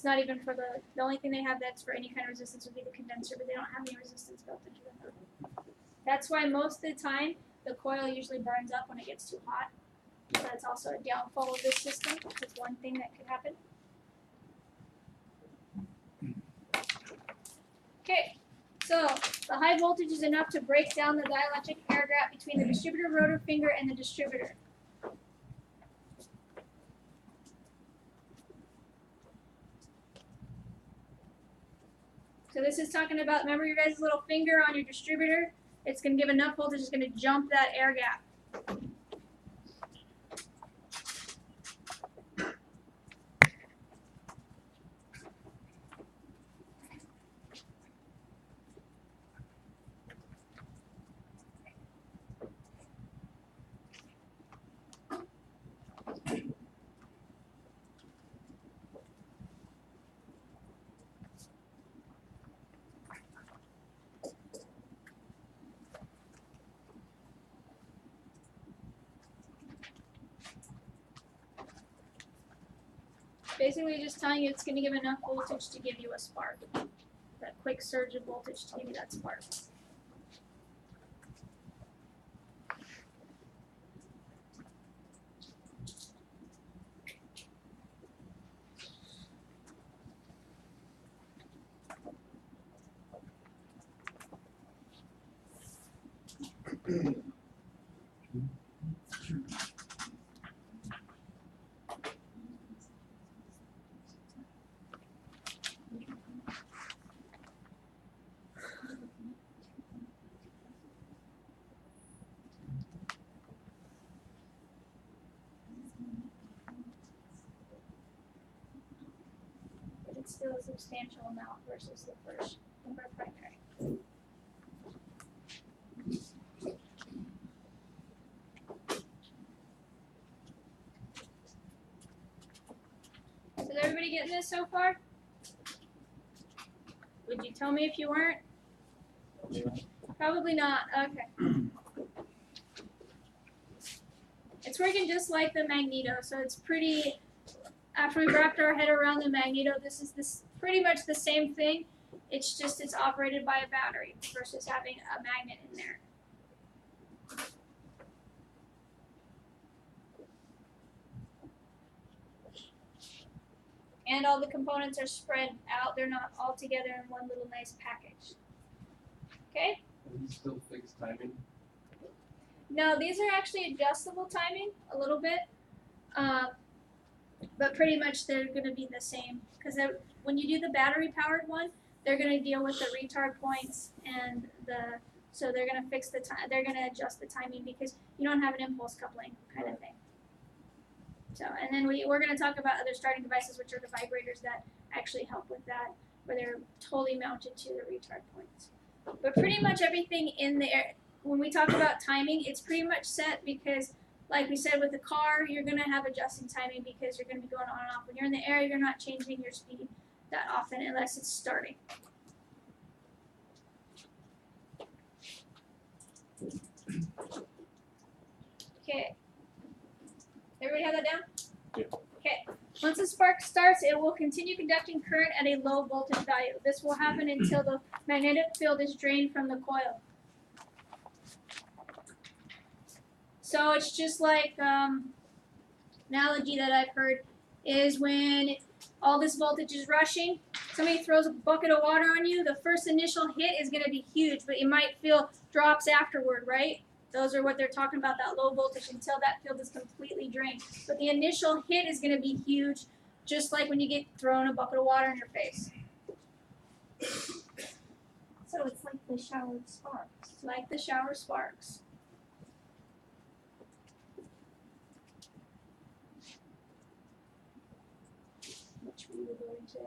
not even for the only thing they have that's for any kind of resistance would be the condenser, but they don't have any resistance built into them. That's why most of the time the coil usually burns up when it gets too hot. So that's also a downfall of this system. That's one thing that could happen. Okay, so the high voltage is enough to break down the dielectric air gap between the distributor rotor finger and the distributor. So this is talking about, remember your guys' little finger on your distributor? It's going to give enough voltage, it's going to jump that air gap. Basically just telling you it's going to give enough voltage to give you a spark. That quick surge of voltage to give you that spark. But it's still a substantial amount versus the first primary. Is everybody getting this so far? Would you tell me if you weren't? Probably not. Okay. It's working just like the magneto, so it's pretty. After we've wrapped our head around the magneto, this is pretty much the same thing. It's just it's operated by a battery versus having a magnet in there. And all the components are spread out. They're not all together in one little nice package. Okay? Are these still fixed timing? No, these are actually adjustable timing a little bit. But pretty much they're going to be the same. Because when you do the battery-powered one, they're going to deal with the retard points and so they're going to fix the time. They're going to adjust the timing because you don't have an impulse coupling kind of thing. So, and then we're going to talk about other starting devices, which are the vibrators that actually help with that, where they're totally mounted to the retard points. But pretty much everything in there, when we talk about timing, it's pretty much set because, like we said with the car, you're going to have adjusting timing because you're going to be going on and off. When you're in the air, you're not changing your speed that often unless it's starting. Okay. Everybody have that down? Yeah. Okay. Once the spark starts, it will continue conducting current at a low voltage value. This will happen until the magnetic field is drained from the coil. So it's just like analogy that I've heard is when all this voltage is rushing, somebody throws a bucket of water on you, the first initial hit is going to be huge, but you might feel drops afterward, right? Those are what they're talking about, that low voltage, until that field is completely drained. But the initial hit is going to be huge, just like when you get thrown a bucket of water in your face. So it's like the showered sparks. Like the shower sparks. Which we will go into.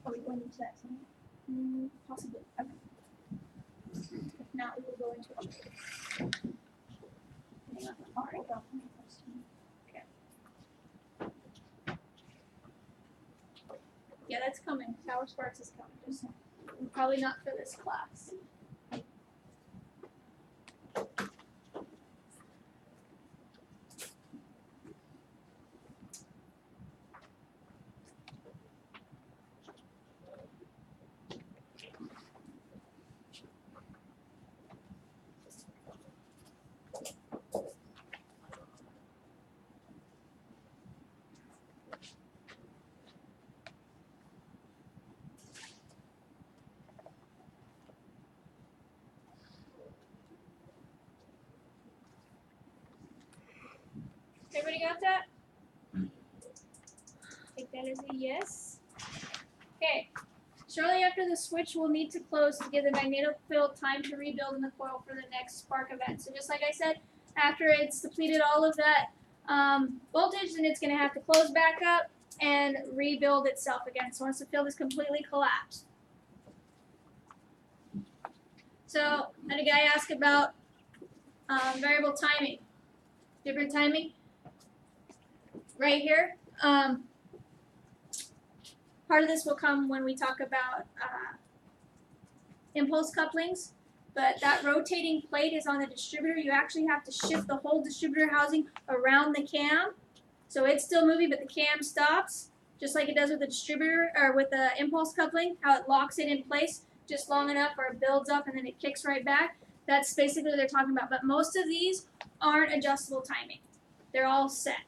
Are we going into that tonight? Possibly. Okay. If not, we will go into it. All right, go. Yeah, that's coming. Shower sparks is coming. Just probably not for this class. Everybody got that? Take that as a yes. Okay. Shortly after the switch will need to close to give the magnetic field time to rebuild in the coil for the next spark event. So just like I said, after it's depleted all of that voltage, then it's going to have to close back up and rebuild itself again. So once the field is completely collapsed. So I had a guy ask about variable timing, different timing. Right here. Part of this will come when we talk about impulse couplings, but that rotating plate is on the distributor. You actually have to shift the whole distributor housing around the cam. So it's still moving, but the cam stops, just like it does with the distributor or with the impulse coupling, how it locks it in place just long enough or it builds up and then it kicks right back. That's basically what they're talking about. But most of these aren't adjustable timing. They're all set.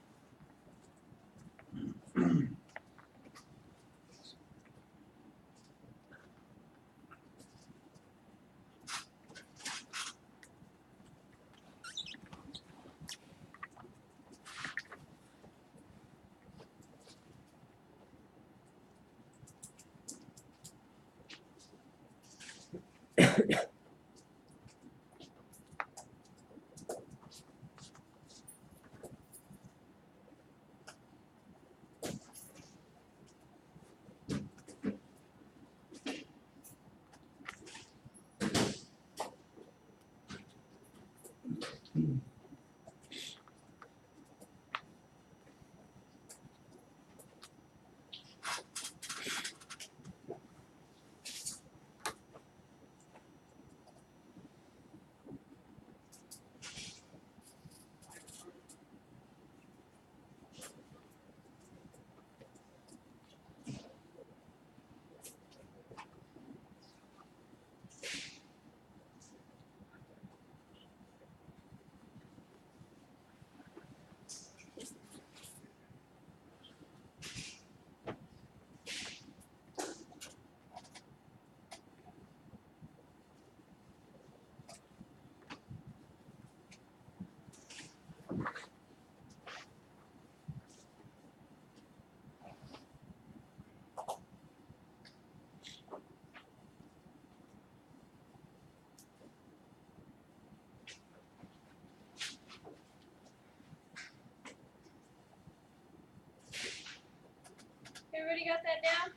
Everybody got that down?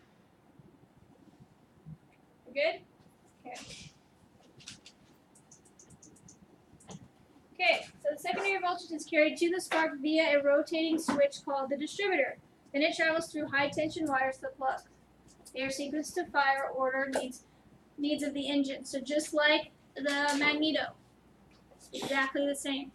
We're good? Okay. Okay, so the secondary voltage is carried to the spark via a rotating switch called the distributor. Then it travels through high tension wires to the plug. They are sequenced to fire order needs of the engine. So just like the magneto, exactly the same.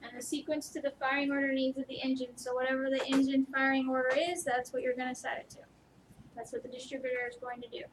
And the sequence to the firing order needs of the engine. So whatever the engine firing order is, that's what you're going to set it to. That's what the distributor is going to do.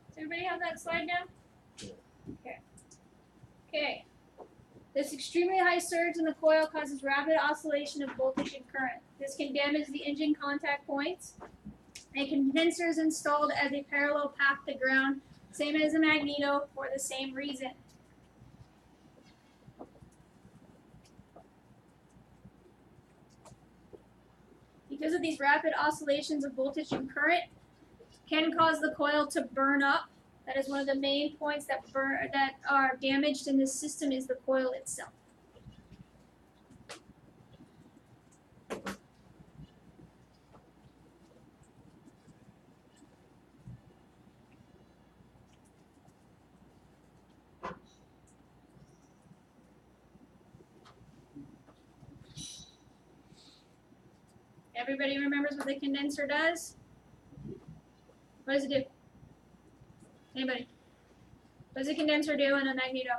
Does everybody have that slide down? Okay. Okay. This extremely high surge in the coil causes rapid oscillation of voltage and current. This can damage the engine contact points. A condenser is installed as a parallel path to ground, same as a magneto, for the same reason. Because of these rapid oscillations of voltage and current, can cause the coil to burn up. That is one of the main points that are damaged in this system is the coil itself. Everybody remembers what the condenser does? What does it do? Anybody? What does a condenser do in a magneto?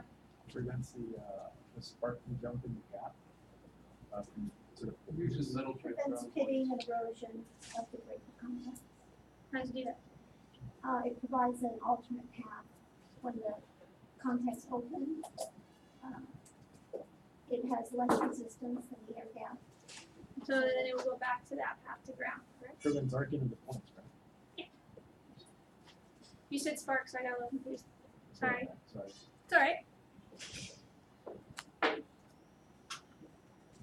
Prevents the spark from jumping the gap. From sort of Uses little Prevents pitting and erosion of the breaker contact. How does it do that? It provides an alternate path when the contact's open. It has less resistance than the air gap. So then it will go back to that path to ground, correct? prevents arcing of the points, right? You said spark, so I got a little confused. Sorry. Sorry. It's alright.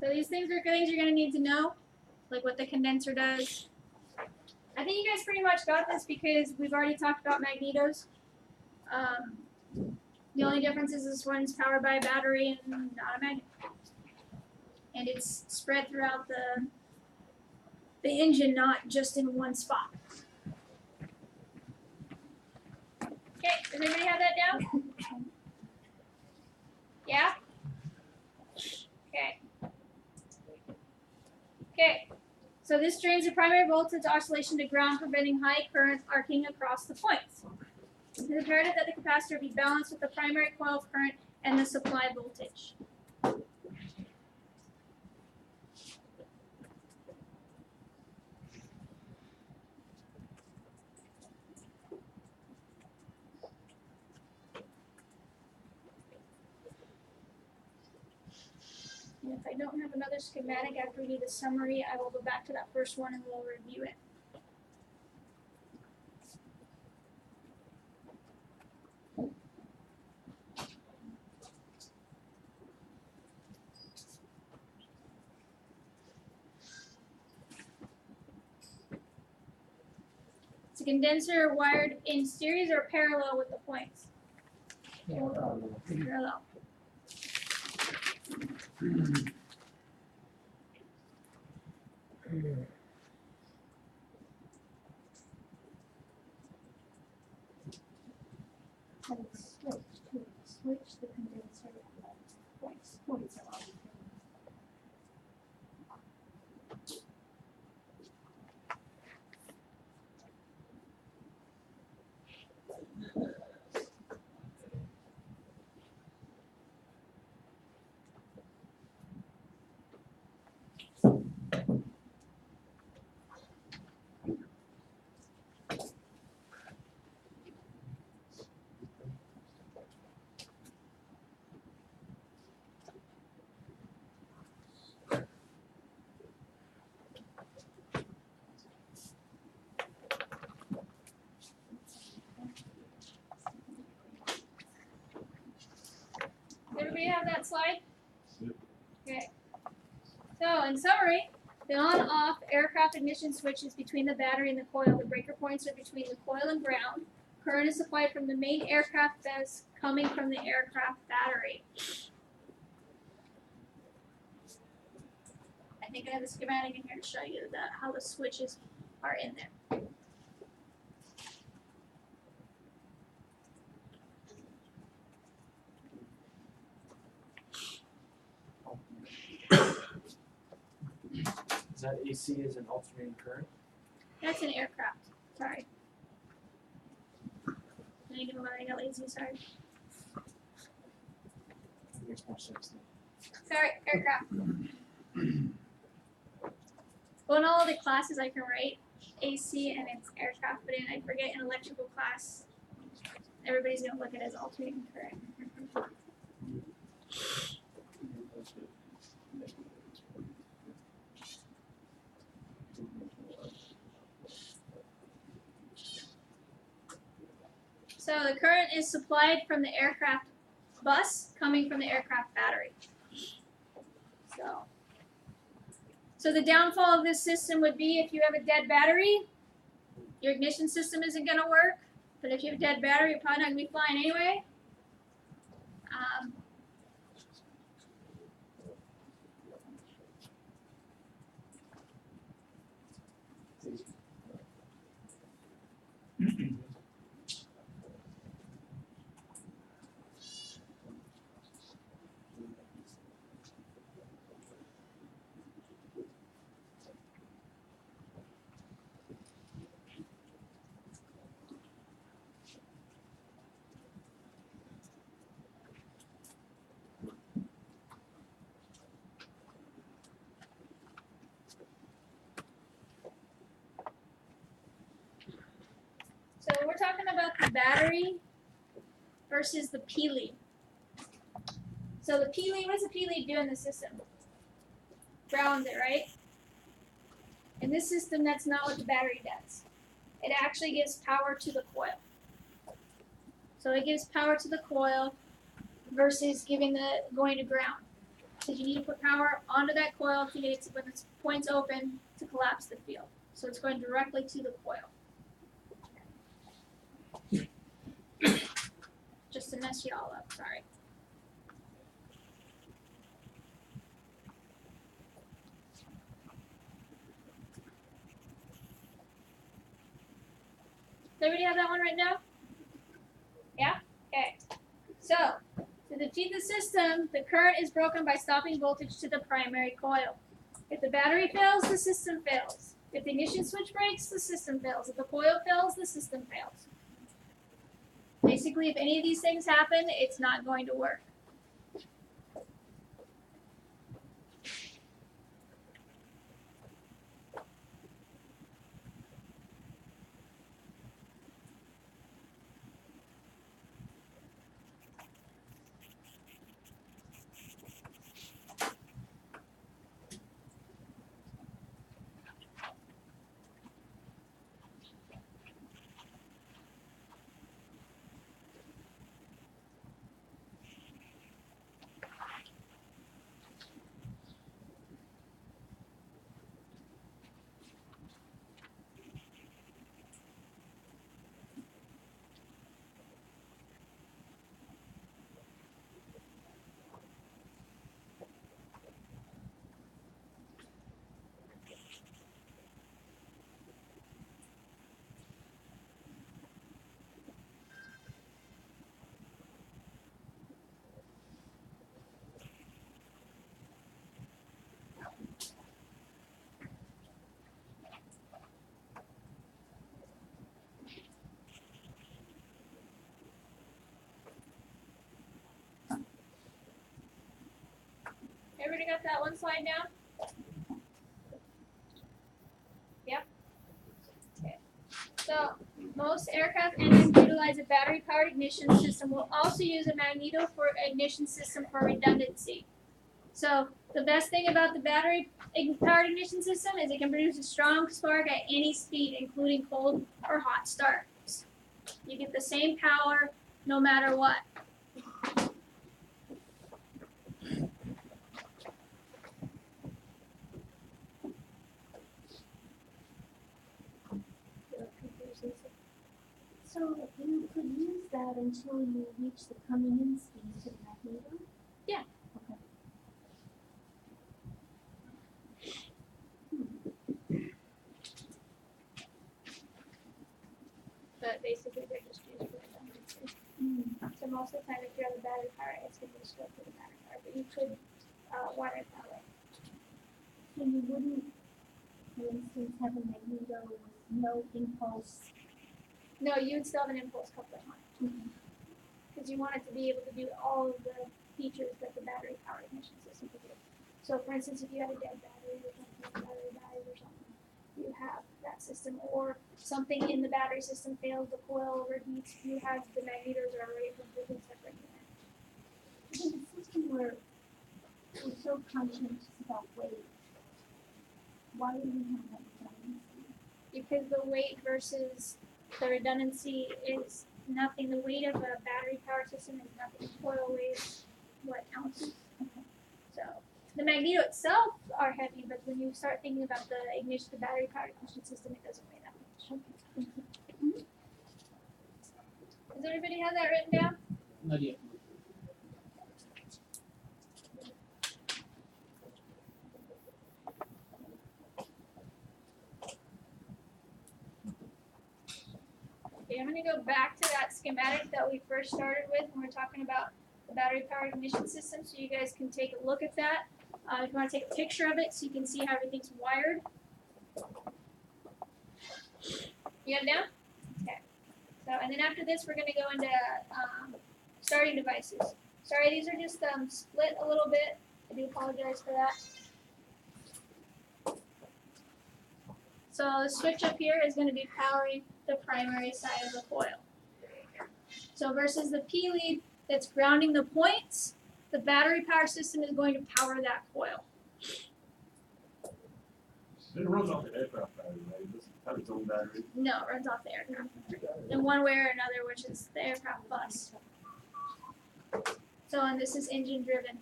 So these things are things you're going to need to know, like what the condenser does. I think you guys pretty much got this because we've already talked about magnetos. The only difference is this one's powered by a battery and not a magnet. And it's spread throughout the engine, not just in one spot. Okay, does everybody have that down? Yeah? Okay. Okay. So this drains the primary voltage oscillation to ground, preventing high current arcing across the points. It is imperative that the capacitor be balanced with the primary coil current and the supply voltage. And if I don't have another schematic after we do the summary, I will go back to that first one and we'll review it. It's a condenser wired in series or parallel with the points. Parallel. And switch the condenser points are on. Everybody have that slide? Okay. So, in summary, the on-off aircraft ignition switch is between the battery and the coil. The breaker points are between the coil and ground. Current is supplied from the main aircraft bus coming from the aircraft battery. I think I have a schematic in here to show you how the switches are in there. Is that AC as an alternating current? That's an aircraft. Sorry. I got lazy, sorry. It makes more sense than. Sorry, aircraft. Well, in all the classes I can write AC and it's aircraft, but I forget in electrical class, everybody's gonna look at it as alternating current. So the current is supplied from the aircraft bus coming from the aircraft battery. So the downfall of this system would be if you have a dead battery, your ignition system isn't going to work. But if you have a dead battery, you're probably not going to be flying anyway. So we're talking about the battery versus the P-lead. So the P-lead, what does the P-lead do in the system? Grounds it, right? In this system, that's not what the battery does. It actually gives power to the coil. So it gives power to the coil versus going to ground. Because you need to put power onto that coil to get it to, when the point's open, to collapse the field. So it's going directly to the coil. Just to mess you all up, sorry. Does everybody have that one right now? Yeah? Okay. So, to defeat the system, the current is broken by stopping voltage to the primary coil. If the battery fails, the system fails. If the ignition switch breaks, the system fails. If the coil fails, the system fails. Basically, if any of these things happen, it's not going to work. Everybody got that one slide down? Yep. Okay. So most aircraft engines utilize a battery-powered ignition system. We'll also use a magneto for ignition system for redundancy. So the best thing about the battery-powered ignition system is it can produce a strong spark at any speed, including cold or hot starts. You get the same power no matter what. So you could use that until you reach the coming in speed to the magneto? Yeah. Okay. But basically they're just used for redundancy. So most of the time if you have a battery power, it's going to just go through the battery power. But you could wire it that way. So you wouldn't, for instance, have a magneto with no impulse? No, you would still have an impulse coupling on it. Because you want it to be able to do all of the features that the battery powered ignition system could do. So for instance, if you have a dead battery or something, the battery dies or something, you have that system. Or something in the battery system fails, the coil overheats, you have the magnetos are already completely separate unit. In a system where we're so conscious about weight, why do we have that redundancy? Because the weight versus the redundancy is nothing. The weight of a battery power system is nothing. Coil weighs what, ounces? So the magneto itself are heavy, but when you start thinking about the ignition, the battery powered ignition system, it doesn't weigh that much. Does everybody have that written down? Not yet. Okay, I'm going to go back to that schematic that we first started with when we were talking about the battery-powered ignition system, so you guys can take a look at that. If you want to take a picture of it so you can see how everything's wired. You have it down? Okay. So, and then after this, we're going to go into starting devices. Sorry, these are just split a little bit. I do apologize for that. So the switch up here is going to be powering the primary side of the coil. So versus the P lead that's grounding the points, the battery power system is going to power that coil. It runs off the aircraft battery, right? It doesn't have its own battery. No, it runs off the aircraft in one way or another, which is the aircraft bus. So, and this is engine driven.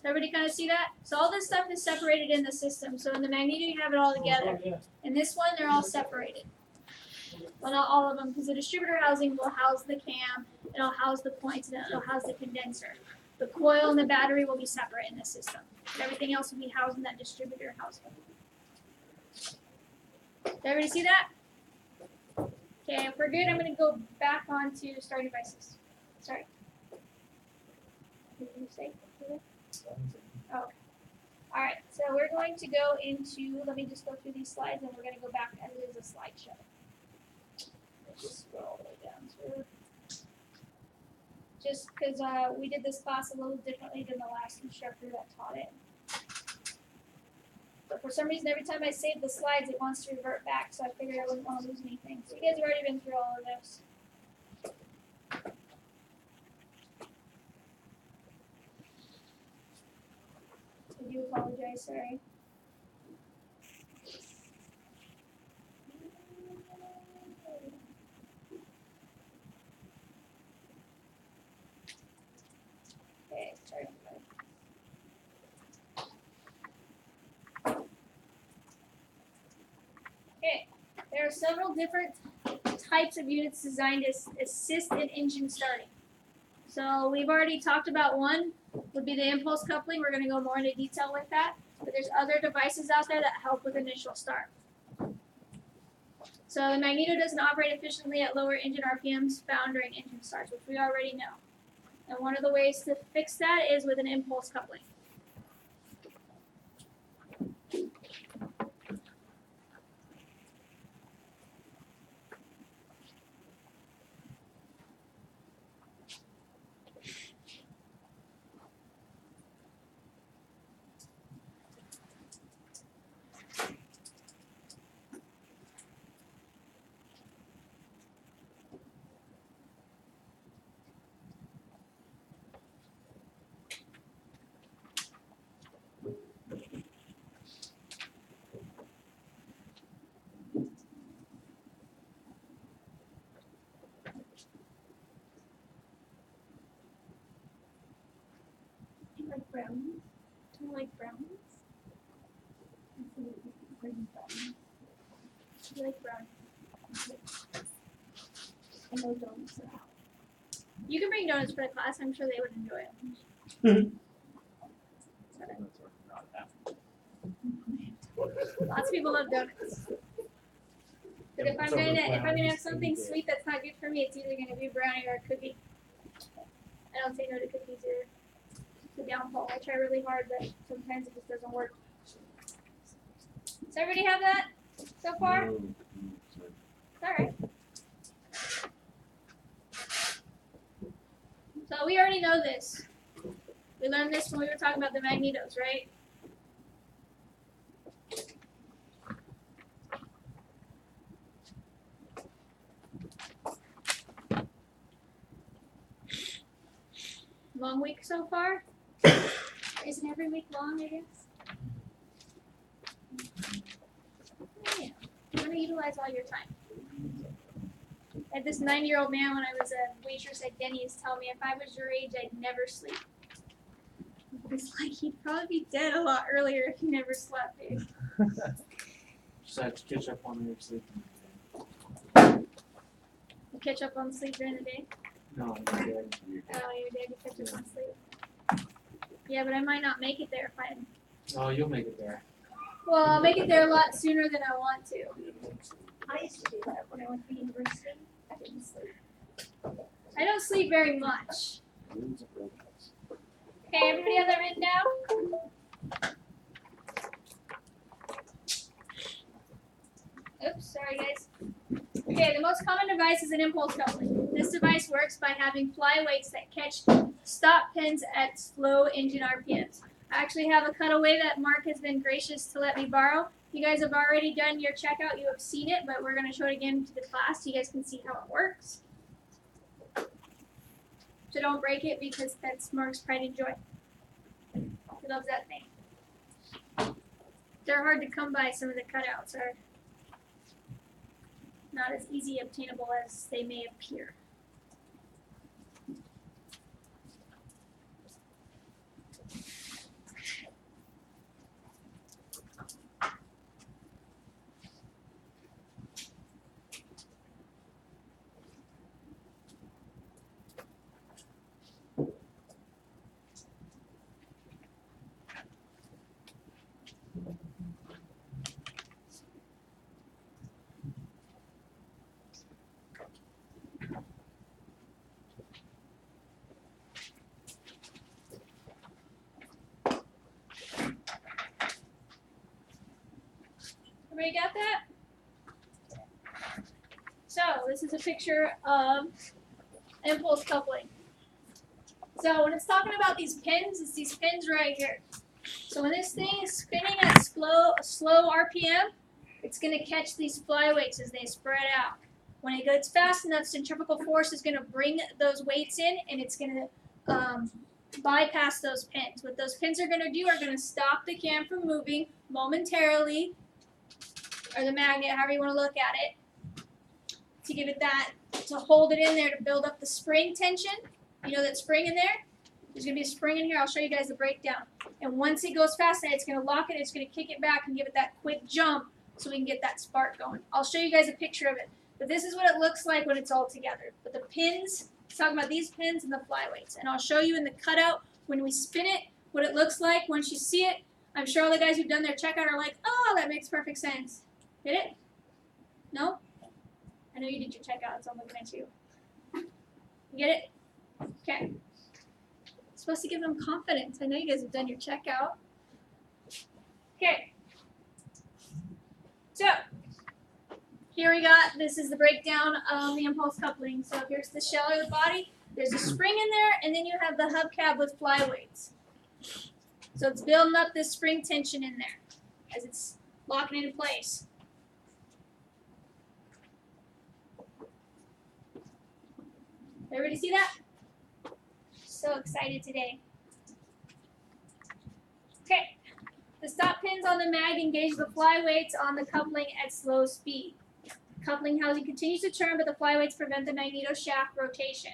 Everybody kind of see that? So all this stuff is separated in the system. So in the magneto you have it all together. Oh, yeah. In this one, they're all separated. Well, not all of them, because the distributor housing will house the cam, it'll house the points, and it'll house the condenser. The coil and the battery will be separate in this system. But everything else will be housed in that distributor housing. Did everybody see that? Okay, if we're good, I'm going to go back on to starting devices. Sorry. What did you say? Oh, okay. Alright, so we're going to go into, let me just go through these slides and we're going to go back as it is a slideshow. Let's just scroll all the way down through. Just because we did this class a little differently than the last instructor that taught it. But for some reason, every time I save the slides, it wants to revert back, so I figured I wouldn't want to lose anything. So you guys have already been through all of this. I do apologize, sorry. Okay, sorry. Okay, there are several different types of units designed to assist in engine starting. So we've already talked about one, would be the impulse coupling. We're going to go more into detail with that. But there's other devices out there that help with initial start. So the magneto doesn't operate efficiently at lower engine RPMs found during engine starts, which we already know. And one of the ways to fix that is with an impulse coupling. Do you like brownies? Do you like brownies? Green brownies. Do you like brownies? I know donuts are out. You can bring donuts for the class. I'm sure they would enjoy it. Donuts are not happening. Lots of people love donuts. But if I'm gonna have something sweet that's not good for me, it's either gonna be a brownie or a cookie. I don't say no to cookies either. It's a downfall. I try really hard, but sometimes it just doesn't work. Does everybody have that so far? Alright. So we already know this. We learned this when we were talking about the magnetos, right? Long week so far? Isn't every week long, I guess? Yeah. want to utilize all your time. I had this 90-year-old man when I was a waitress at Denny's tell me if I was your age, I'd never sleep. It's like he'd probably be dead a lot earlier if he never slept, dude. Just have to catch up on your sleep. You catch up on sleep during the day? No, I'm dead. Oh, you're dead, you catch up on sleep. Yeah, but I might not make it there if I. Oh, you'll make it there. Well, I'll make it there a lot sooner than I want to. I used to do that when I went to university. I didn't sleep. I don't sleep very much. Okay, everybody have that written down? Oops, sorry guys. Okay, the most common device is an impulse coupling. This device works by having flyweights that catch stop pins at slow engine RPMs. I actually have a cutaway that Mark has been gracious to let me borrow. You guys have already done your checkout, you have seen it, but we're going to show it again to the class so you guys can see how it works. So don't break it because that's Mark's pride and joy. He loves that thing. They're hard to come by, some of the cutouts are not as easy obtainable as they may appear. Everybody got that? So this is a picture of impulse coupling. So when it's talking about these pins, it's these pins right here. So when this thing is spinning at slow RPM, it's going to catch these flyweights as they spread out. When it goes fast enough, centrifugal force is going to bring those weights in, and it's going to bypass those pins. What those pins are going to do are going to stop the cam from moving momentarily, or the magnet, however you want to look at it, to give it that, to hold it in there to build up the spring tension. You know that spring in there? There's going to be a spring in here. I'll show you guys the breakdown. And once it goes fast enough, it's going to lock it, it's going to kick it back and give it that quick jump so we can get that spark going. I'll show you guys a picture of it. But this is what it looks like when it's all together. But the pins, it's talking about these pins and the flyweights. And I'll show you in the cutout when we spin it what it looks like once you see it. I'm sure all the guys who've done their checkout are like, oh, that makes perfect sense. Get it? No? I know you did your checkout, so I'm looking at you. You get it? Okay. Supposed to give them confidence. I know you guys have done your checkout. Okay. So, here we got, this is the breakdown of the impulse coupling. So here's the shell of the body. There's a spring in there, and then you have the hubcap with flyweights. So it's building up this spring tension in there as it's locking it in place. Everybody see that? So excited today. Okay. The stop pins on the mag engage the flyweights on the coupling at slow speed. Coupling housing continues to turn, but the flyweights prevent the magneto shaft rotation.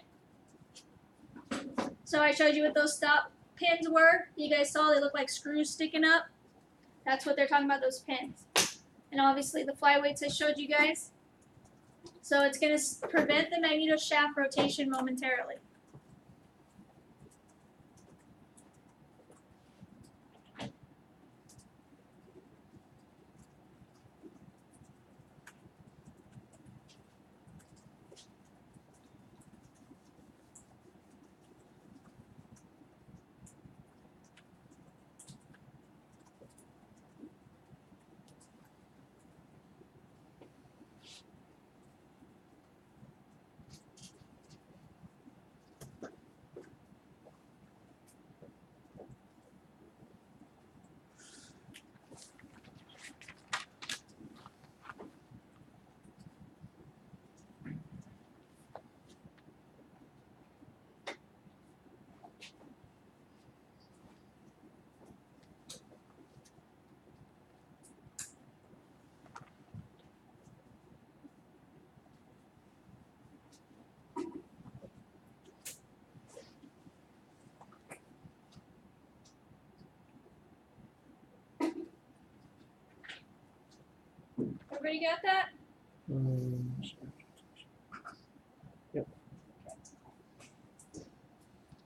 So I showed you what those stop pins were. You guys saw they look like screws sticking up. That's what they're talking about, those pins. And obviously the flyweights I showed you guys. So it's going to prevent the magneto shaft rotation momentarily. Everybody got that?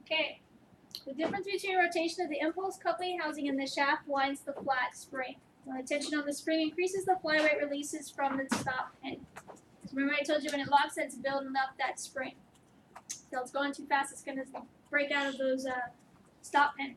Okay. The difference between rotation of the impulse coupling housing and the shaft winds the flat spring. When the tension on the spring increases, the flyweight releases from the stop pin. So remember I told you when it locks, it's building up that spring. So it's going too fast, it's going to break out of those stop pin.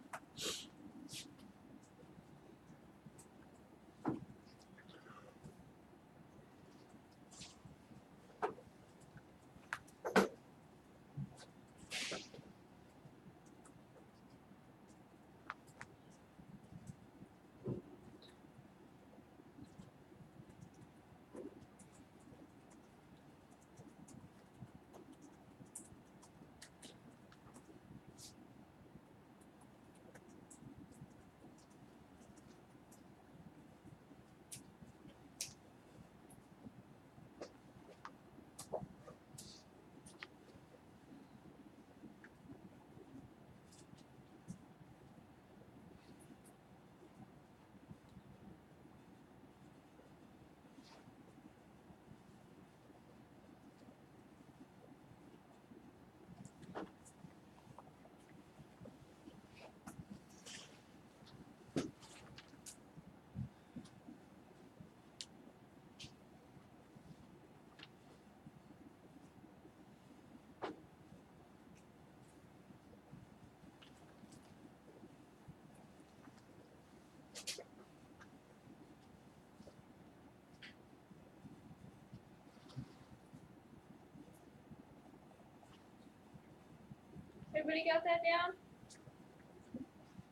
Everybody got that down?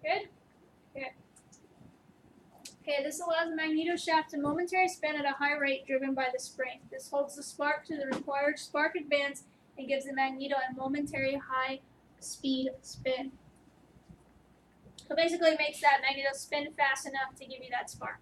Good? Okay. Okay, this allows the magneto shaft to momentarily spin at a high rate driven by the spring. This holds the spark to the required spark advance and gives the magneto a momentary high speed spin. So basically it makes that magneto spin fast enough to give you that spark.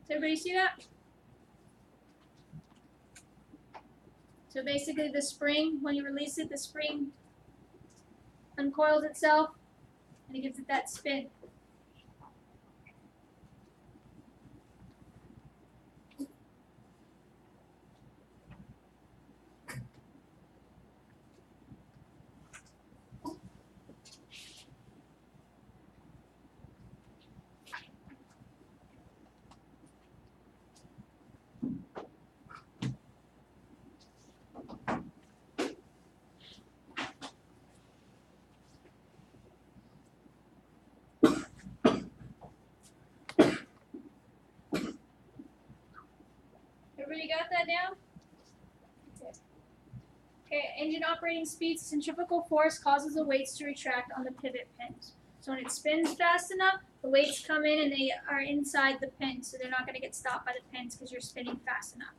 Does everybody see that? So basically the spring, when you release it, the spring uncoils itself and it gives it that spin. Everybody got that down? Okay, engine operating speed, centrifugal force causes the weights to retract on the pivot pins. So when it spins fast enough, the weights come in and they are inside the pins, so they're not going to get stopped by the pins because you're spinning fast enough.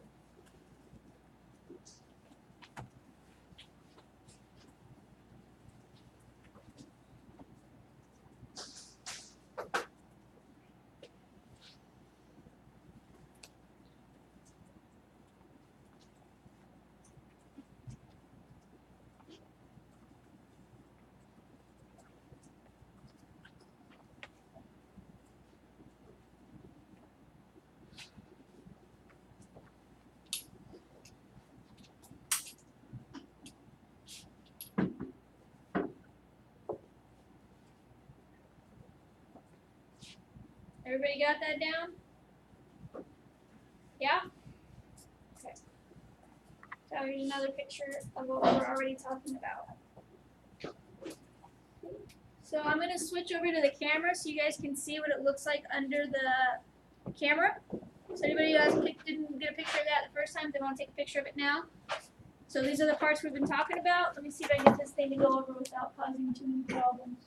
Everybody got that down? Yeah? Okay. So here's another picture of what we were already talking about. So I'm gonna switch over to the camera so you guys can see what it looks like under the camera. So anybody who didn't get a picture of that the first time, they want to take a picture of it now. So these are the parts we've been talking about. Let me see if I can get this thing to go over without causing too many problems.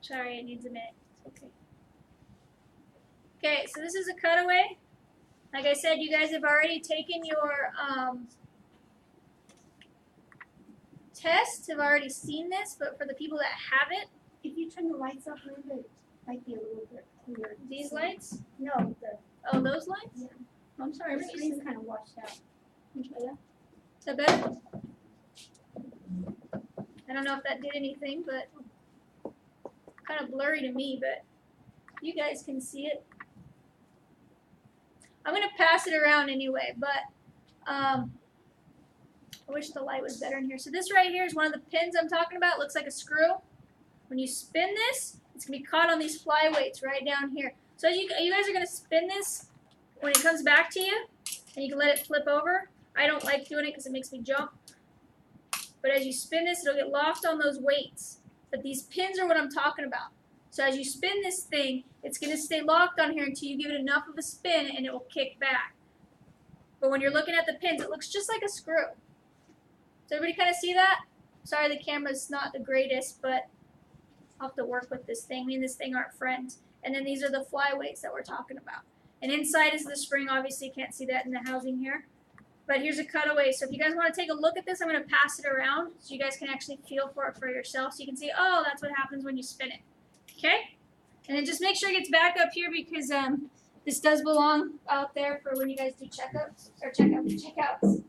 Sorry, it needs a minute. Okay. Okay, so this is a cutaway. Like I said, you guys have already taken your test, have already seen this, but for the people that haven't, If you turn the lights up a little bit, it might be a little bit clearer. these lights, No, oh, those lights? Yeah. I'm sorry, the I'm screen's kind of washed out. Is that better? I don't know if that did anything, but kind of blurry to me, but you guys can see it. I'm gonna pass it around anyway, but I wish the light was better in here. So this right here is one of the pins I'm talking about. It looks like a screw. When you spin this, it's gonna be caught on these flyweights right down here. So as you guys are gonna spin this when it comes back to you, and you can let it flip over. I don't like doing it because it makes me jump. But as you spin this, it'll get locked on those weights. But these pins are what I'm talking about. So as you spin this thing, it's going to stay locked on here until you give it enough of a spin and it will kick back. But when you're looking at the pins, it looks just like a screw. Does everybody kind of see that? Sorry the camera's not the greatest, but I'll have to work with this thing. Me and this thing aren't friends. And then these are the flyweights that we're talking about. And inside is the spring. Obviously, you can't see that in the housing here. But here's a cutaway. So if you guys want to take a look at this, I'm going to pass it around so you guys can actually feel for it for yourself. So you can see, oh, that's what happens when you spin it. Okay? And then just make sure it gets back up here because this does belong out there for when you guys do checkups or checkouts.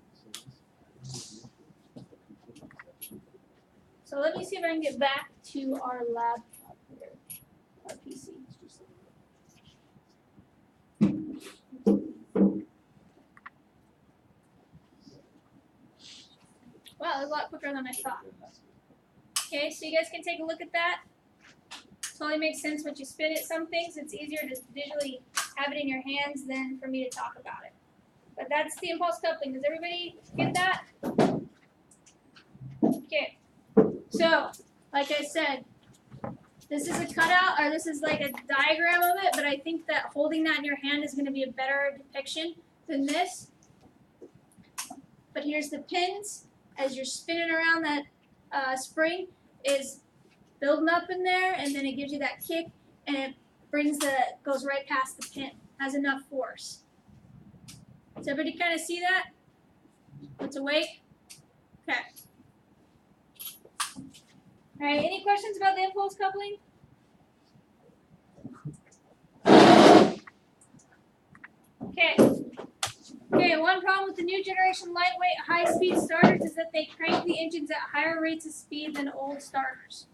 So let me see if I can get back to our laptop here, our PC. Wow, that's a lot quicker than I thought. Okay, so you guys can take a look at that. Totally makes sense once you spin it. Some things it's easier to visually have it in your hands than for me to talk about it. But that's the impulse coupling. Does everybody get that? Okay. So, like I said, this is a cutout, or this is like a diagram of it, but I think that holding that in your hand is going to be a better depiction than this. But here's the pins. As you're spinning around that spring is building up in there, and then it gives you that kick, and it goes right past the pin. Has enough force. Does everybody kind of see that? It's awake? Okay. All right, any questions about the impulse coupling? Okay. Okay, one problem with the new generation lightweight high-speed starters is that they crank the engines at higher rates of speed than old starters.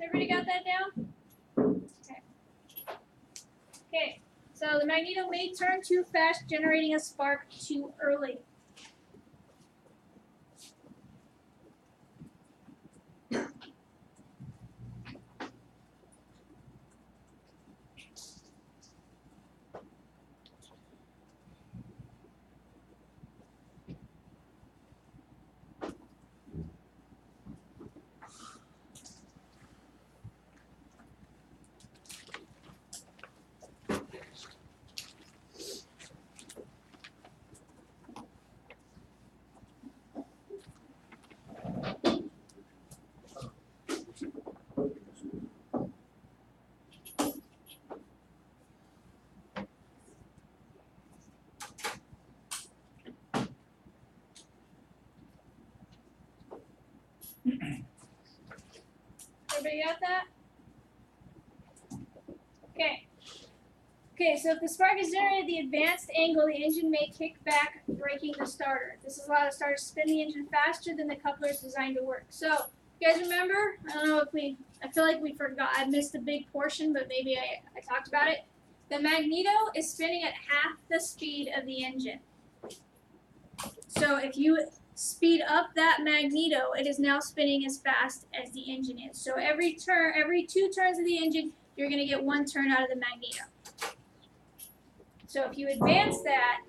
Everybody got that down? Okay. Okay, so the magneto may turn too fast, generating a spark too early. Everybody got that? Okay. Okay, so if the spark is generated at the advanced angle, the engine may kick back, breaking the starter. This is allowed the starter to spin the engine faster than the coupler is designed to work. So, you guys remember? I don't know if I feel like we forgot, I missed a big portion, but maybe I talked about it. The magneto is spinning at half the speed of the engine. So if you speed up that magneto, it is now spinning as fast as the engine is. So every 2 turns of the engine, you're going to get 1 turn out of the magneto. So if you advance that,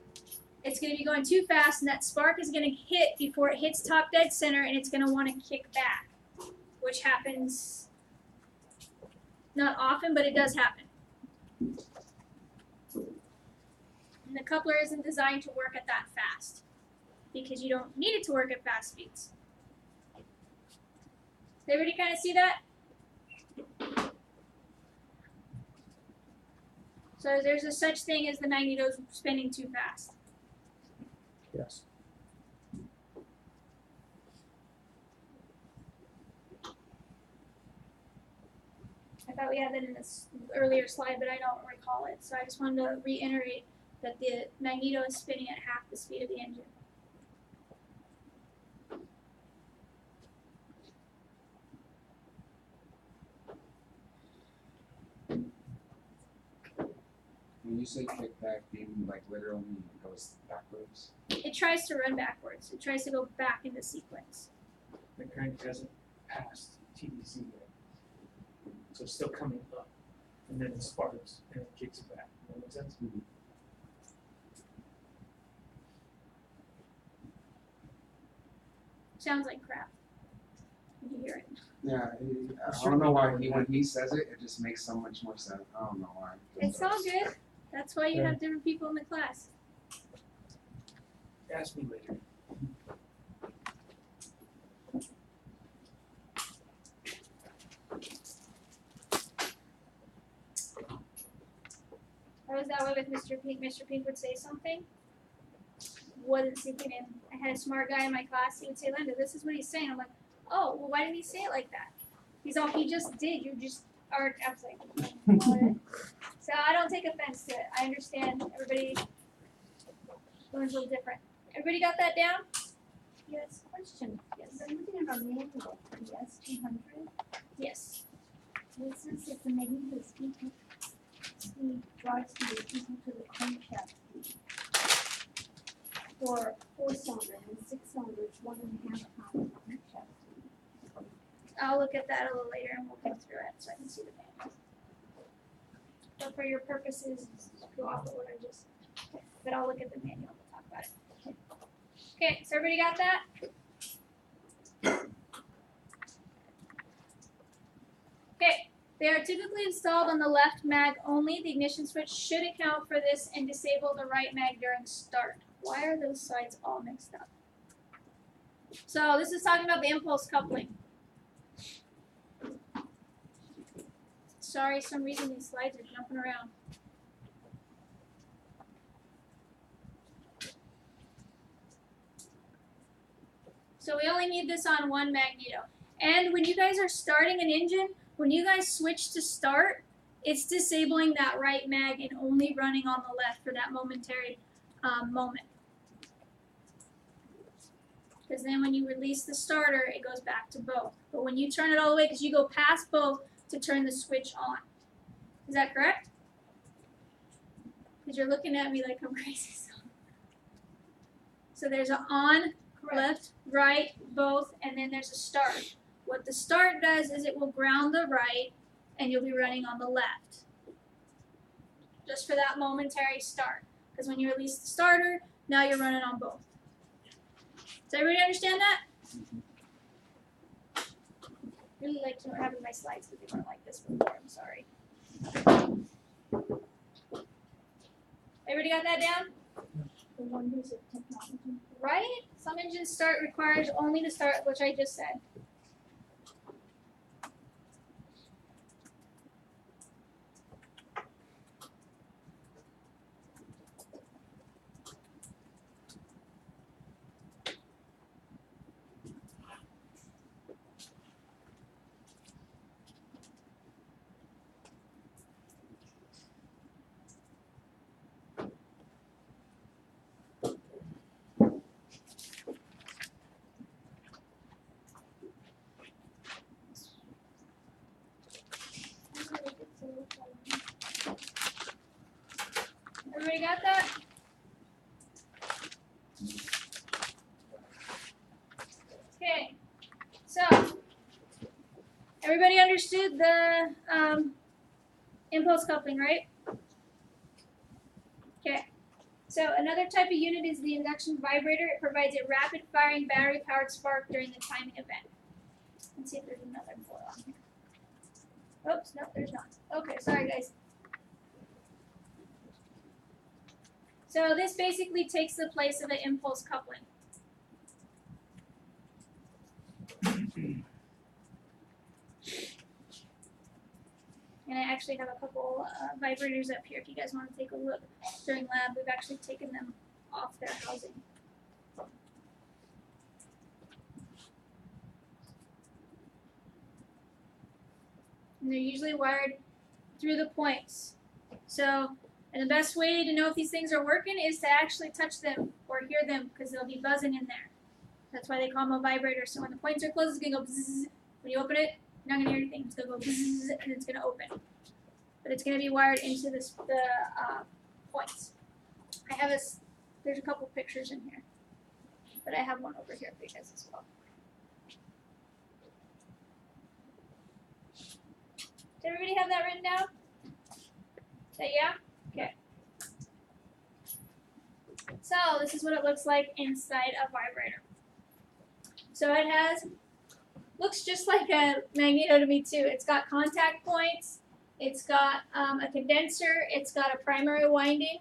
it's going to be going too fast, and that spark is going to hit before it hits top dead center, and it's going to want to kick back, which happens not often, but it does happen. And the coupler isn't designed to work at that fast, because you don't need it to work at fast speeds. Does everybody kind of see that? So there's a such thing as the magneto's spinning too fast. Yes. I thought we had that in this earlier slide, but I don't recall it. So I just wanted to reiterate that the magneto is spinning at half the speed of the engine. When you say kickback, do you mean like literally it goes backwards? It tries to run backwards. It tries to go back into sequence. The current hasn't passed TDC yet. So it's still coming up. And then it sparks and it kicks it back. Does that make sense? Mm-hmm. Sounds like crap when you hear it. Yeah, I don't know why when he says it, it just makes so much more sense. I don't know why. It's all good. That's why you have different people in the class. Ask me later. I was that way with Mr. Pink. Mr. Pink would say something, wasn't sinking in. I had a smart guy in my class. He would say, "Linda, this is what he's saying." I'm like, "Oh, well, why didn't he say it like that?" He's all, "He just did. You just are." I was like, "What?" So I don't take offense to it. I understand everybody learns a little different. Everybody got that down? Yes, question. Yes. I'm looking at our manual for the S200. Yes. It says that the magneto speed drives to the equal to the crankshaft speed. For 4-cylinder and 6-cylinder, it's 1.5 times crankshaft speed. I'll look at that a little later and we'll go through it so I can see the manual. But for your purposes, go off of what I just, but I'll look at the manual and we'll talk about it. Okay, so everybody got that? Okay, they are typically installed on the left mag only. The ignition switch should account for this and disable the right mag during start. Why are those sides all mixed up? So this is talking about the impulse coupling. Sorry, some reason these slides are jumping around. So we only need this on one magneto. And when you guys are starting an engine, when you guys switch to start, it's disabling that right mag and only running on the left for that momentary moment. because then when you release the starter, it goes back to both. But when you turn it all the way, because you go past both to turn the switch on. Is that correct? Because you're looking at me like I'm crazy. So there's an on, left, right, both, and then there's a start. What the start does is it will ground the right, and you'll be running on the left. Just for that momentary start. Because when you release the starter, now you're running on both. Does everybody understand that? Really like to having my slides because they weren't like this before. I'm sorry. Everybody got that down? The wonders of technology. Right? Some engines start requires only to start, which I just said. Everybody got that? Okay. So, everybody understood the impulse coupling, right? Okay. So another type of unit is the induction vibrator. It provides a rapid firing battery powered spark during the timing event. Let's see if there's another foil on here. Oops, no, there's not. Okay, sorry guys. So this basically takes the place of an impulse coupling. And I actually have a couple vibrators up here if you guys want to take a look. During lab, we've actually taken them off their housing. And they're usually wired through the points. So, and the best way to know if these things are working is to actually touch them or hear them because they'll be buzzing in there. That's why they call them a vibrator. So when the points are closed, it's going to go bzzz. When you open it, you're not going to hear anything. It's going to go bzzz, and it's going to open. But it's going to be wired into the points. I have there's a couple pictures in here. But I have one over here for you guys as well. Did everybody have that written down? Say yeah? Okay. So this is what it looks like inside a vibrator. So it looks just like a magneto to me too. It's got contact points. It's got a condenser. It's got a primary winding.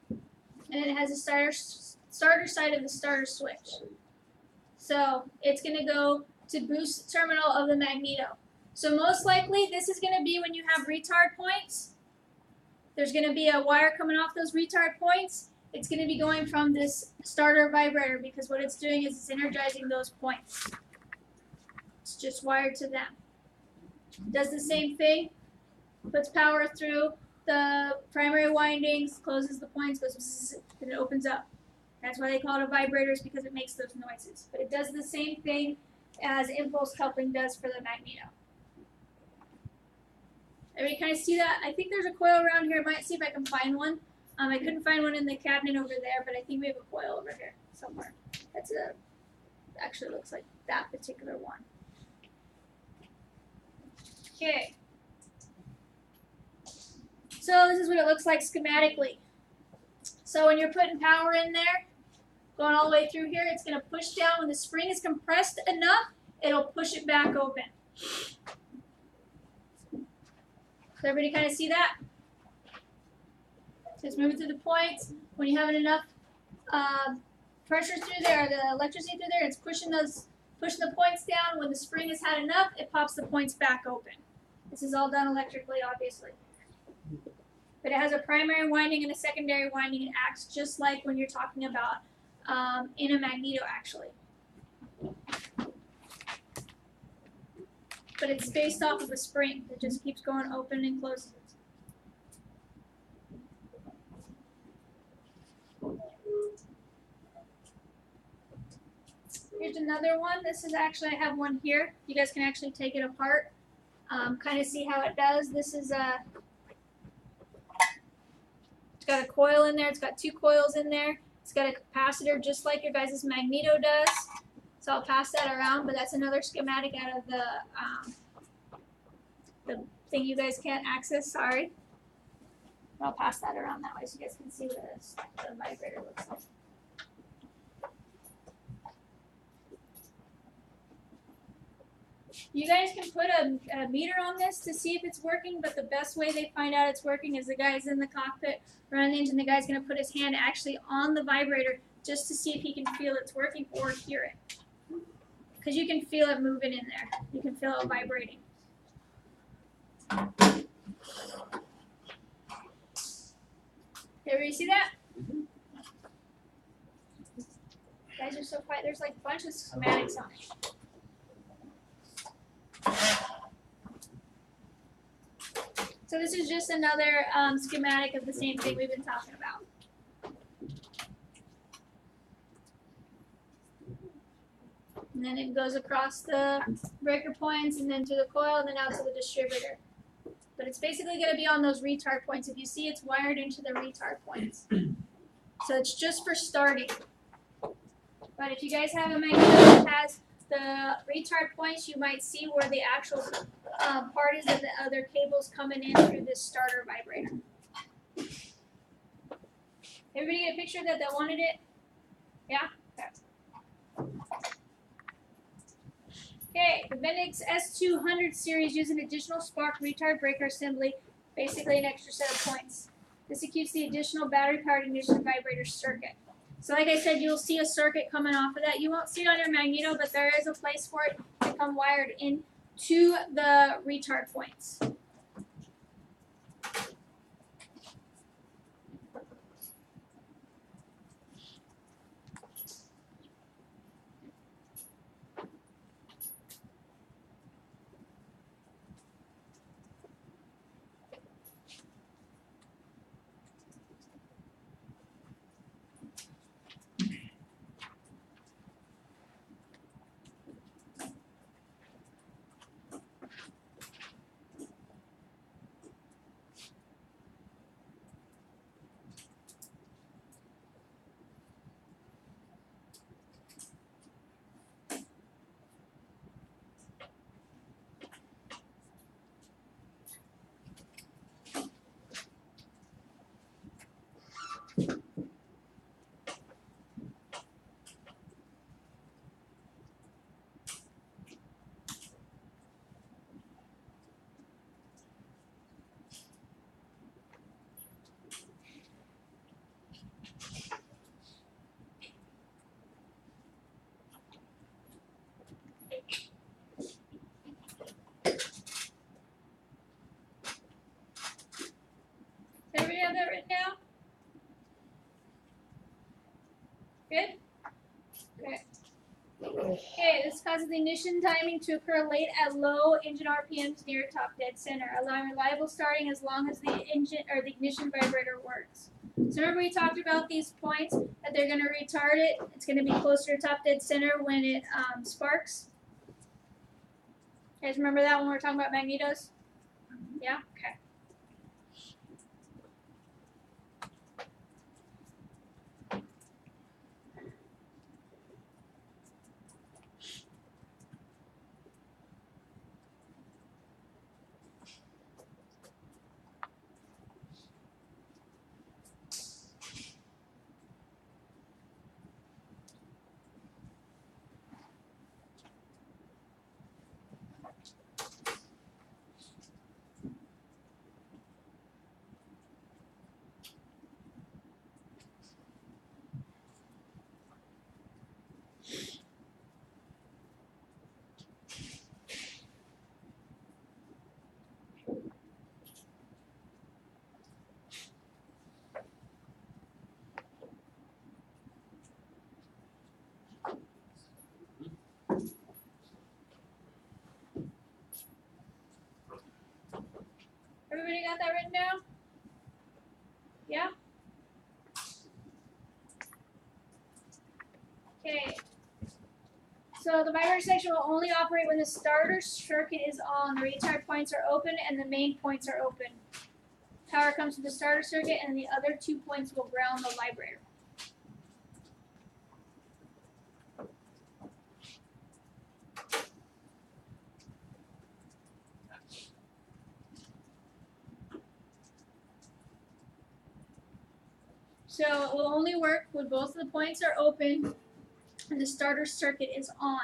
And it has a starter side of the starter switch. So it's going to go to boost terminal of the magneto. So most likely this is going to be when you have retard points. There's going to be a wire coming off those retard points. It's going to be going from this starter vibrator because what it's doing is it's energizing those points. It's just wired to them. Does the same thing, puts power through the primary windings, closes the points, goes bzzz, and it opens up. That's why they call it a vibrator, is because it makes those noises. But it does the same thing as impulse coupling does for the magneto. Everybody kind of see that? I think there's a coil around here. I might see if I can find one. I couldn't find one in the cabinet over there, but I think we have a coil over here somewhere. Actually looks like that particular one. Okay. So this is what it looks like schematically. So when you're putting power in there, going all the way through here, it's going to push down. When the spring is compressed enough, it'll push it back open. So everybody kind of see that? So it's moving through the points. When you have enough pressure through there, or the electricity through there, it's pushing the points down. When the spring has had enough, it pops the points back open. This is all done electrically, obviously. But it has a primary winding and a secondary winding. It acts just like when you're talking about in a magneto, actually. But it's based off of a spring that just keeps going open and closes. another one. This is actually, I have one here. You guys can actually take it apart, kind of see how it does. This is it's got a coil in there. It's got 2 coils in there. It's got a capacitor just like your guys' magneto does. So I'll pass that around, but that's another schematic out of the thing you guys can't access, sorry. I'll pass that around that way so you guys can see what the vibrator looks like. You guys can put a meter on this to see if it's working, but the best way they find out it's working is the guy's in the cockpit running the engine. The guy's going to put his hand actually on the vibrator just to see if he can feel it's working or hear it. Because you can feel it moving in there. You can feel it vibrating. Everybody see that? Guys are so quiet. There's like a bunch of schematics on it. So this is just another schematic of the same thing we've been talking about. And then it goes across the breaker points and then to the coil and then out to the distributor. But it's basically going to be on those retard points. If you see, it's wired into the retard points. So it's just for starting. But if you guys have a magnet that has the retard points, you might see where the actual part is of the other cables coming in through this starter vibrator. Everybody get a picture of that wanted it? Yeah? Okay. Okay, the Bendix S200 series use an additional spark retard breaker assembly, basically an extra set of points. This keeps the additional battery-powered ignition vibrator circuit. So like I said, you'll see a circuit coming off of that. You won't see it on your magneto, but there is a place for it to come wired in to the retard points. Does everybody have that written down? Good? Okay. Okay, this causes the ignition timing to occur late at low engine RPMs near top dead center, allowing reliable starting as long as the engine or the ignition vibrator works. So remember we talked about these points that they're going to retard it. It's going to be closer to top dead center when it sparks. You guys remember that when we were talking about magnetos? Yeah? Okay. So the vibrator section will only operate when the starter circuit is on, the retard points are open, and the main points are open. Power comes to the starter circuit, and the other 2 points will ground the vibrator. So it will only work when both of the points are open and the starter circuit is on.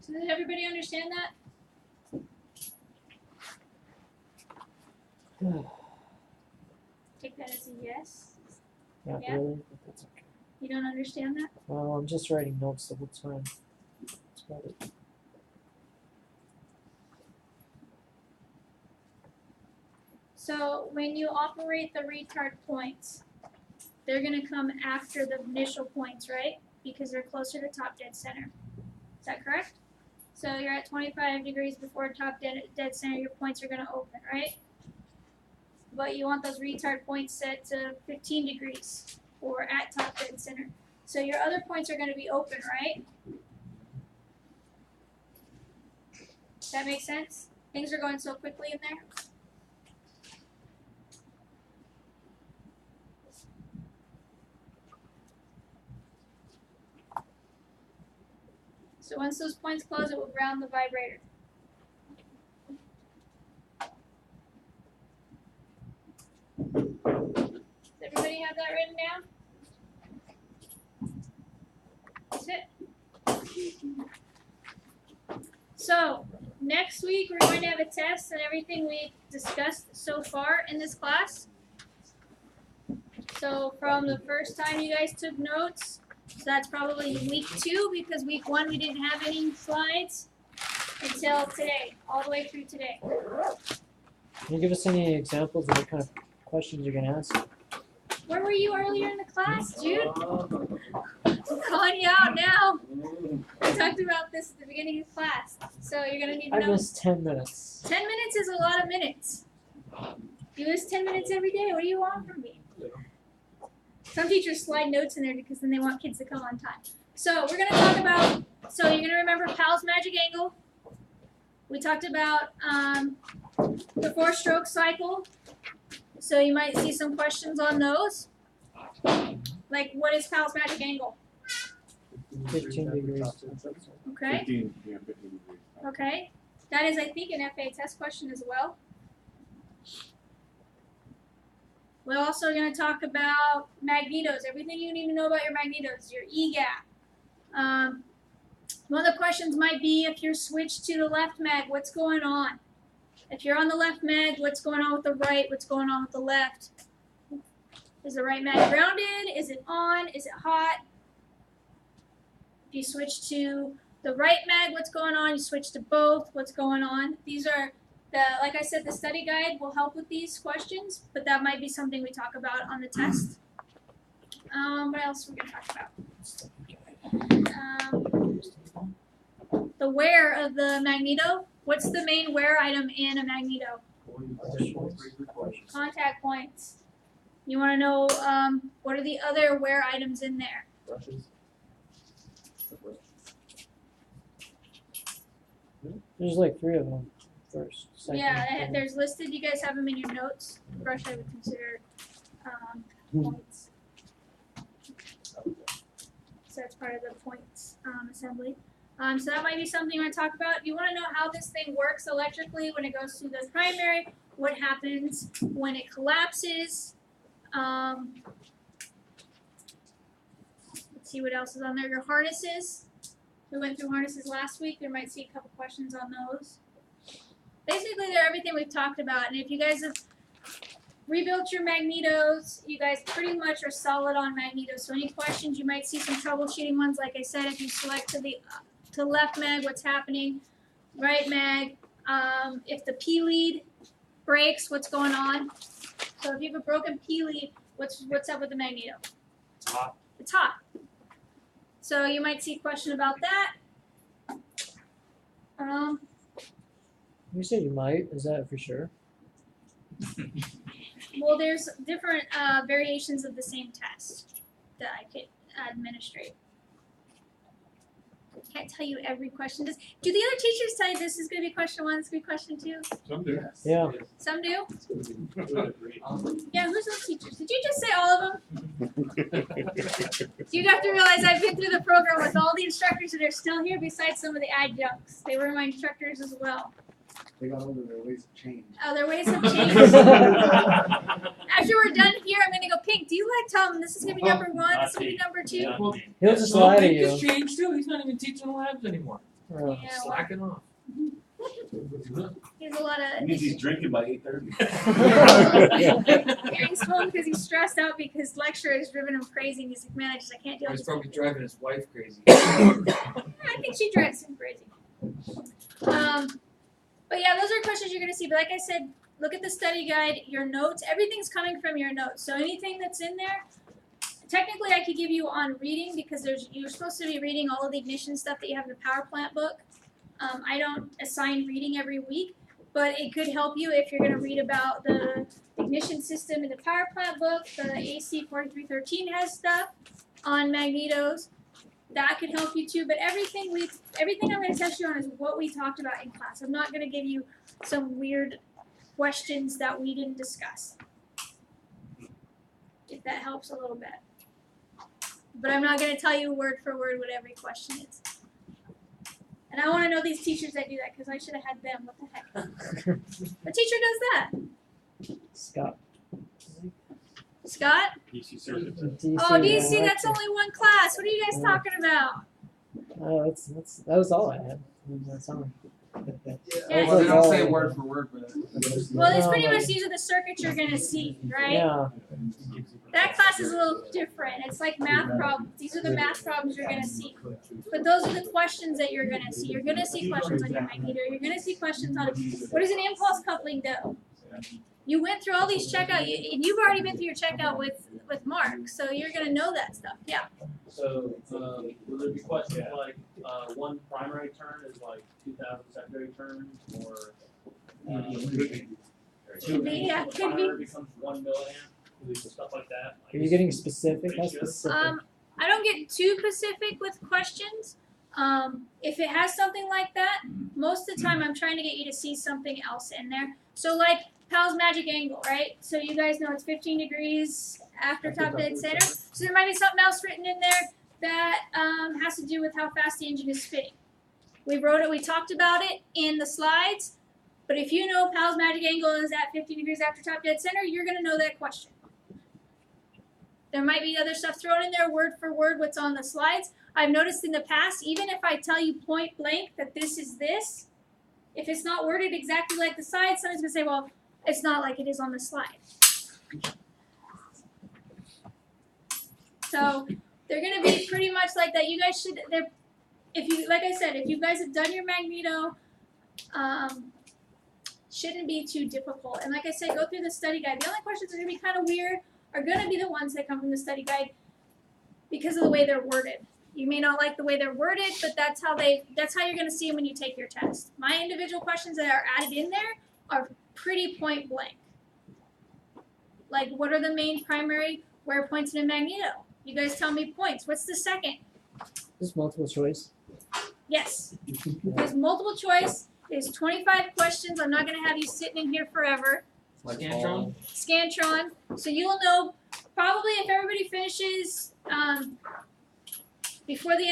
So did everybody understand that? Take that as a yes. Not Yeah. really, but that's okay. You don't understand that? Well, I'm just writing notes the whole time. That's about it. So when you operate the retard points, they're going to come after the initial points, right? Because they're closer to top dead center. Is that correct? So you're at 25 degrees before top dead center, your points are going to open, right? But you want those retard points set to 15 degrees or at top dead center. So your other points are going to be open, right? Does that make sense? Things are going so quickly in there. So once those points close, it will ground the vibrator. Does everybody have that written down? That's it. So next week we're going to have a test and everything we've discussed so far in this class. So from the first time you guys took notes, so that's probably week 2 because week 1 we didn't have any slides until today, all the way through today. Can you give us any examples of what kind of questions you're gonna ask? Where were you earlier in the class, dude? I'm calling you out now. I talked about this at the beginning of class. So you're gonna need to I know. missed 10 minutes. 10 minutes is a lot of minutes. You miss 10 minutes every day. What do you want from me? Some teachers slide notes in there because then they want kids to come on time. So we're gonna talk about, so you're gonna remember Powell's magic angle. We talked about the 4-stroke cycle. So you might see some questions on those. Like, what is Powell's magic angle? 15 degrees. Okay. 15 degrees. Okay. That is, I think, an FA test question as well. We're also going to talk about magnetos. Everything you need to know about your magnetos, your E-gap. One of the questions might be if you're switched to the left mag, what's going on? If you're on the left mag, what's going on with the right? What's going on with the left? Is the right mag grounded? Is it on? Is it hot? If you switch to the right mag, what's going on? You switch to both, what's going on? These are like I said, the study guide will help with these questions, but that might be something we talk about on the test. What else are we going to talk about? The wear of the magneto. What's the main wear item in a magneto? Contact points. You want to know what are the other wear items in there? Brushes. There's like 3 of them. First, second, Yeah, third. there's listed. You guys have them in your notes. Brush I would consider points. So that's part of the points assembly. So that might be something you want to talk about. If you want to know how this thing works electrically when it goes through the primary, what happens when it collapses. Let's see what else is on there. Your harnesses. We went through harnesses last week. We might see a couple questions on those. Basically, they're everything we've talked about. And if you guys have rebuilt your magnetos. You guys pretty much are solid on magnetos. So any questions, you might see some troubleshooting ones. Like I said, if you select to left mag, what's happening? Right mag. If the P lead breaks, what's going on? So if you have a broken P lead, what's up with the magneto? It's hot. It's hot. So you might see a question about that. You said you might. Is that for sure? Well, there's different variations of the same test that I could administrate. I can't tell you every question. Do the other teachers tell you this is going to be question 1, this is going to be question 2? Some do. Yeah. Some do? Yeah, who's those teachers? Did you just say all of them? You have to realize I've been through the program with all the instructors that are still here besides some of the adjuncts. They were my instructors as well. They got older, their ways have changed. Oh, their ways have changed. After we're done here, I'm going to go, Pink, do you like Tom? This is going to be number 1, this is going to be number 2. Well, He'll just lie to you. He's changed too. He's not even teaching the labs anymore. Yeah, well, Slacking off. he has a lot of. Means he's drinking by 8:30. He's home because he's stressed out because lecture has driven him crazy, and he's like, man, I can't deal with He's this. probably driving his wife crazy. I think she drives him crazy. But yeah, those are questions you're going to see. But like I said, look at the study guide, your notes. Everything's coming from your notes. So anything that's in there, technically I could give you on reading because you're supposed to be reading all of the ignition stuff that you have in the power plant book. I don't assign reading every week, but it could help you if you're going to read about the ignition system in the power plant book. The AC 4313 has stuff on magnetos. That could help you too, but everything I'm going to test you on is what we talked about in class. I'm not going to give you some weird questions that we didn't discuss. If that helps a little bit. But I'm not going to tell you word for word what every question is. And I want to know these teachers that do that because I should have had them. What the heck? What teacher does that? Scott. Scott? PC service. DC, Oh, DC, that's only one class. What are you guys talking about? Oh, that was all I had. That's all. Yeah, Well, they don't say word for word, but. Well, it's pretty much these are the circuits you're going to see, right? Yeah. That class is a little different. It's like math problems. These are the math problems you're going to see. But those are the questions that you're going to see. You're going to see questions on your magneto. You're going to see questions on what does an impulse coupling do? You went through all these checkout, and you've already been through your checkout with Mark, so you're going to know that stuff. Yeah. So, will there be questions like, one primary turn is like 2,000 secondary turns, or, Could be, yeah, could be. primary becomes 1 milliamp, stuff like that? Are you getting specific? How Ratio? specific? I don't get too specific with questions. If it has something like that, most of the time I'm trying to get you to see something else in there. So like Pal's magic angle, right? So you guys know it's 15 degrees after top dead center. So there might be something else written in there that has to do with how fast the engine is spinning. We wrote it, we talked about it in the slides. But if you know Pal's magic angle is at 15 degrees after top dead center, you're going to know that question. There might be other stuff thrown in there, word for word, what's on the slides. I've noticed in the past, even if I tell you point blank that this is this, if it's not worded exactly like the slide, someone's going to say, well, it's not like it is on the slide. So they're going to be pretty much like that. You guys should, if you, like I said, if you guys have done your magneto, shouldn't be too difficult. And like I said, go through the study guide. The only questions that are going to be kind of weird are going to be the ones that come from the study guide because of the way they're worded. You may not like the way they're worded, but that's how you're going to see them when you take your test. My individual questions that are added in there are pretty point blank. Like, what are the main primary wear points in a magneto? You guys tell me points. What's the second? Just multiple choice. Yes. There's multiple choice. There's 25 questions. I'm not going to have you sitting in here forever. Scantron? Scantron. So you'll know probably if everybody finishes before the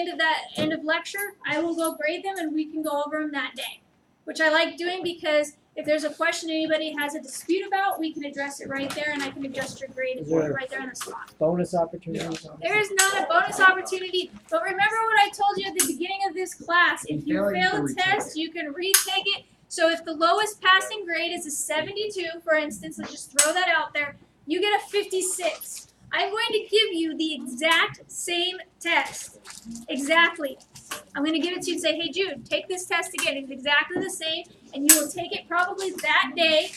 end of lecture, I will go grade them and we can go over them that day. Which I like doing because if there's a question anybody has a dispute about, we can address it right there and I can adjust your grade right there on the spot. Bonus opportunities. There is not a bonus opportunity, but remember what I told you at the beginning of this class. If you fail a test, you can retake it. So if the lowest passing grade is a 72, for instance, let's just throw that out there, you get a 56. I'm going to give you the exact same test. Exactly. I'm going to give it to you and say, hey, Jude, take this test again. It's exactly the same, and you will take it probably that day,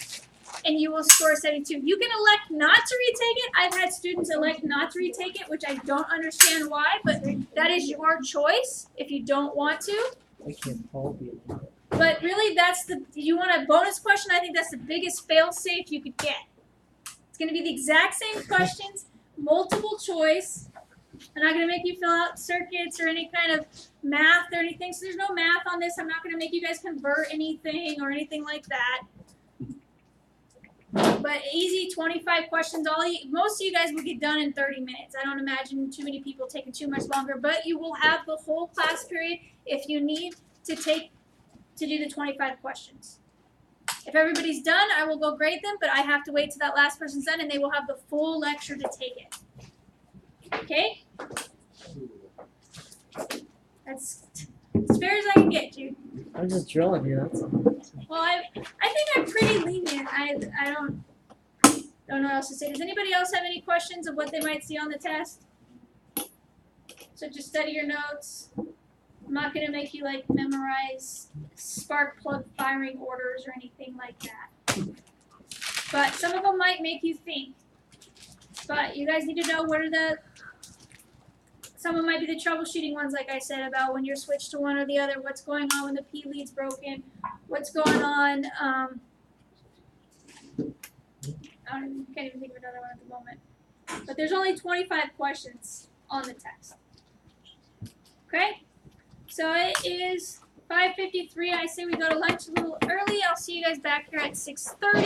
and you will score 72. You can elect not to retake it. I've had students elect not to retake it, which I don't understand why, but that is your choice if you don't want to. I can't all be like that. But really, you want a bonus question? I think that's the biggest fail-safe you could get. It's going to be the exact same questions, multiple choice. I'm not going to make you fill out circuits or any kind of math or anything. So there's no math on this. I'm not going to make you guys convert anything or anything like that. But easy 25 questions. Most of you guys will get done in 30 minutes. I don't imagine too many people taking too much longer. But you will have the whole class period if you need to do the 25 questions. If everybody's done, I will go grade them, but I have to wait till that last person's done, and they will have the full lecture to take it. Okay? That's as fair as I can get you. I'm just drilling you. That's all. Well, I think I'm pretty lenient. I don't know what else to say. Does anybody else have any questions of what they might see on the test? So just study your notes. I'm not going to make you like memorize spark plug firing orders or anything like that. But some of them might make you think. But you guys need to know what are some of them might be the troubleshooting ones, like I said, about when you're switched to one or the other, what's going on when the P lead's broken, what's going on, can't even think of another one at the moment. But there's only 25 questions on the test. Okay? So it is 5:53. I say we go to lunch a little early. I'll see you guys back here at 6:30.